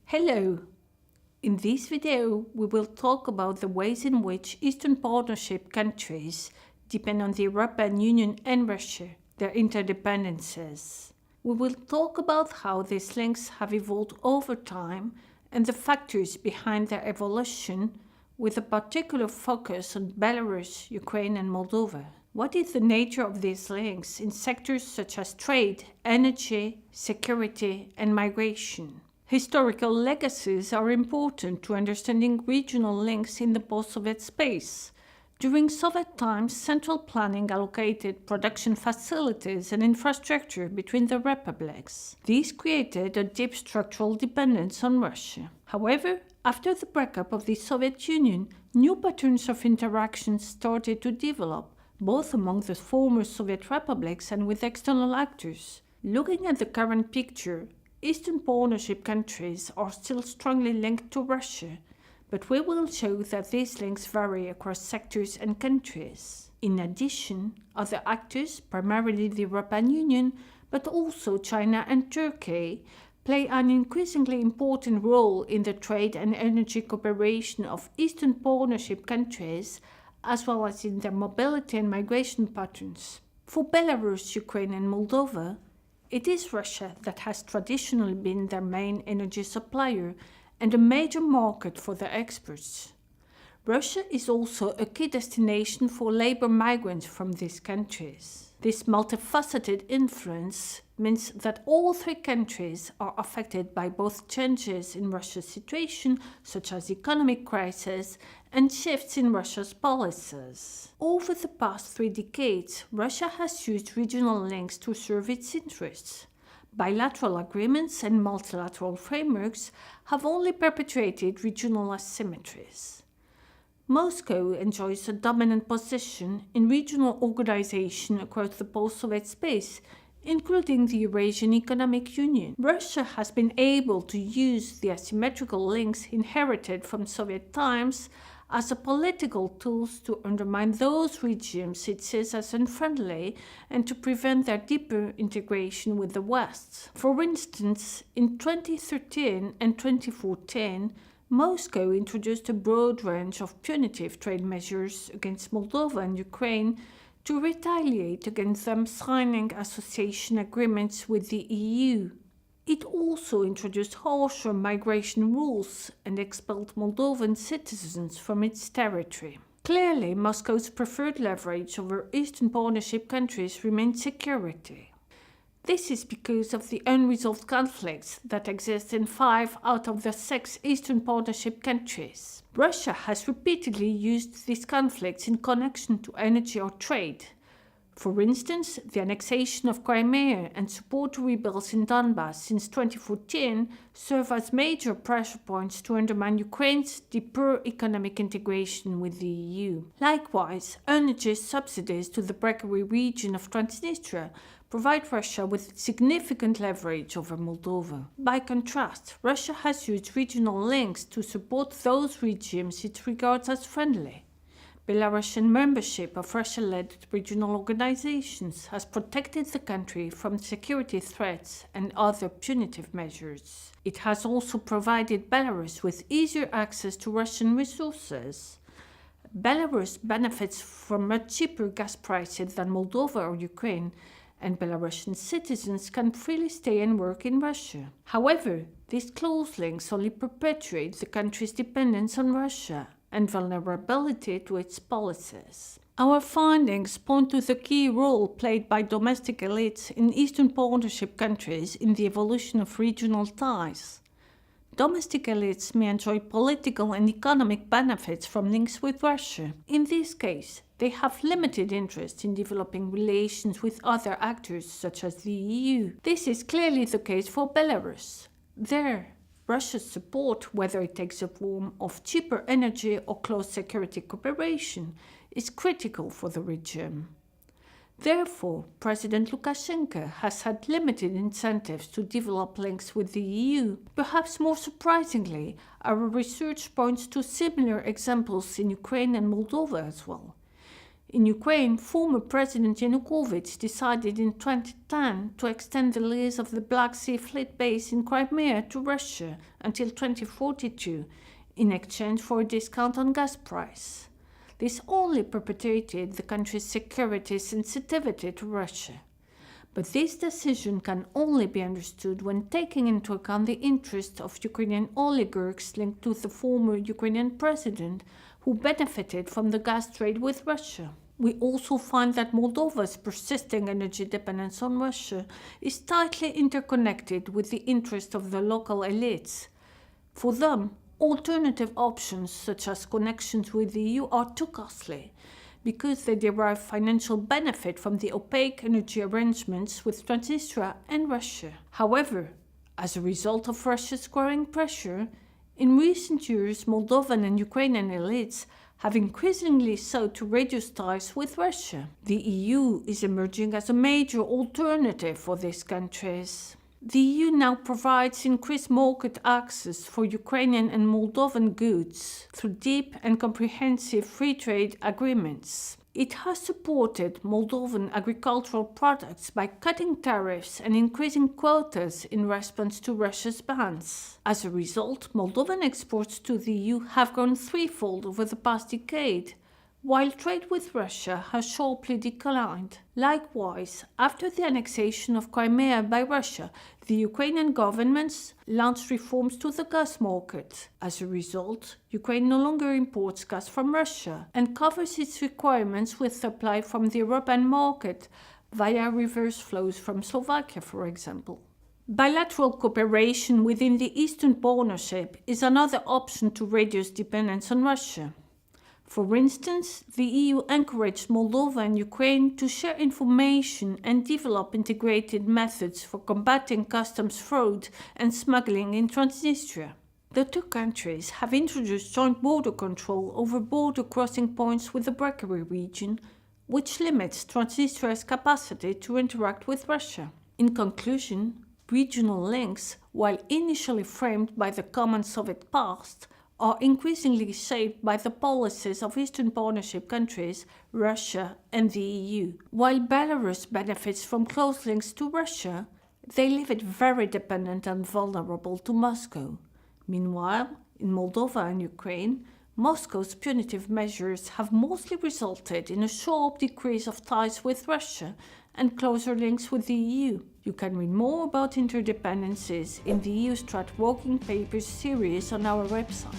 Hello! In this video, we will talk about the ways in which Eastern Partnership countries depend on the European Union and Russia, their interdependencies. We will talk about how these links have evolved over time and the factors behind their evolution, with a particular focus on Belarus, Ukraine and Moldova. What is the nature of these links in sectors such as trade, energy, security and migration? Historical legacies are important to understanding regional links in the post-Soviet space. During Soviet times, central planning allocated production facilities and infrastructure between the republics. This created a deep structural dependence on Russia. However, after the breakup of the Soviet Union, new patterns of interaction started to develop, both among the former Soviet republics and with external actors. Looking at the current picture, Eastern Partnership countries are still strongly linked to Russia, but we will show that these links vary across sectors and countries. In addition, other actors, primarily the European Union, but also China and Turkey, play an increasingly important role in the trade and energy cooperation of Eastern Partnership countries, as well as in their mobility and migration patterns. For Belarus, Ukraine and Moldova, it is Russia that has traditionally been their main energy supplier and a major market for their exports. Russia is also a key destination for labor migrants from these countries. This multifaceted influence means that all three countries are affected by both changes in Russia's situation, such as economic crisis, and shifts in Russia's policies. Over the past 3 decades, Russia has used regional links to serve its interests. Bilateral agreements and multilateral frameworks have only perpetuated regional asymmetries. Moscow enjoys a dominant position in regional organization across the post-Soviet space, including the Eurasian Economic Union. Russia has been able to use the asymmetrical links inherited from Soviet times as a political tool to undermine those regimes it sees as unfriendly and to prevent their deeper integration with the West. For instance, in 2013 and 2014, Moscow introduced a broad range of punitive trade measures against Moldova and Ukraine to retaliate against them signing association agreements with the EU. It also introduced harsher migration rules and expelled Moldovan citizens from its territory. Clearly, Moscow's preferred leverage over Eastern Partnership countries remains security. This is because of the unresolved conflicts that exist in 5 out of the 6 Eastern Partnership countries. Russia has repeatedly used these conflicts in connection to energy or trade. For instance, the annexation of Crimea and support to rebels in Donbass since 2014 serve as major pressure points to undermine Ukraine's deeper economic integration with the EU. Likewise, energy subsidies to the breakaway region of Transnistria provide Russia with significant leverage over Moldova. By contrast, Russia has used regional links to support those regimes it regards as friendly. Belarusian membership of Russia-led regional organizations has protected the country from security threats and other punitive measures. It has also provided Belarus with easier access to Russian resources. Belarus benefits from much cheaper gas prices than Moldova or Ukraine, and Belarusian citizens can freely stay and work in Russia. However, these close links only perpetuate the country's dependence on Russia and vulnerability to its policies. Our findings point to the key role played by domestic elites in Eastern Partnership countries in the evolution of regional ties. Domestic elites may enjoy political and economic benefits from links with Russia. In this case, they have limited interest in developing relations with other actors such as the EU. This is clearly the case for Belarus. There, Russia's support, whether it takes the form of cheaper energy or close security cooperation, is critical for the regime. Therefore, President Lukashenko has had limited incentives to develop links with the EU. Perhaps more surprisingly, our research points to similar examples in Ukraine and Moldova as well. In Ukraine, former President Yanukovych decided in 2010 to extend the lease of the Black Sea Fleet base in Crimea to Russia until 2042 in exchange for a discount on gas price. This only perpetuated the country's security sensitivity to Russia. But this decision can only be understood when taking into account the interests of Ukrainian oligarchs linked to the former Ukrainian president who benefited from the gas trade with Russia. We also find that Moldova's persisting energy dependence on Russia is tightly interconnected with the interests of the local elites. For them, alternative options such as connections with the EU are too costly, because they derive financial benefit from the opaque energy arrangements with Transnistria and Russia. However, as a result of Russia's growing pressure, in recent years Moldovan and Ukrainian elites have increasingly sought to reduce ties with Russia. The EU is emerging as a major alternative for these countries. The EU now provides increased market access for Ukrainian and Moldovan goods through deep and comprehensive free trade agreements. It has supported Moldovan agricultural products by cutting tariffs and increasing quotas in response to Russia's bans. As a result, Moldovan exports to the EU have grown threefold over the past decade, while trade with Russia has sharply declined. Likewise, after the annexation of Crimea by Russia, the Ukrainian government launched reforms to the gas market. As a result, Ukraine no longer imports gas from Russia and covers its requirements with supply from the European market via reverse flows from Slovakia, for example. Bilateral cooperation within the Eastern Partnership is another option to reduce dependence on Russia. For instance, the EU encouraged Moldova and Ukraine to share information and develop integrated methods for combating customs fraud and smuggling in Transnistria. The two countries have introduced joint border control over border crossing points with the Brekery region, which limits Transnistria's capacity to interact with Russia. In conclusion, regional links, while initially framed by the common Soviet past, are increasingly shaped by the policies of Eastern Partnership countries, Russia and the EU. While Belarus benefits from close links to Russia, they leave it very dependent and vulnerable to Moscow. Meanwhile, in Moldova and Ukraine, Moscow's punitive measures have mostly resulted in a sharp decrease of ties with Russia and closer links with the EU. You can read more about interdependencies in the EU-STRAT Working Papers series on our website.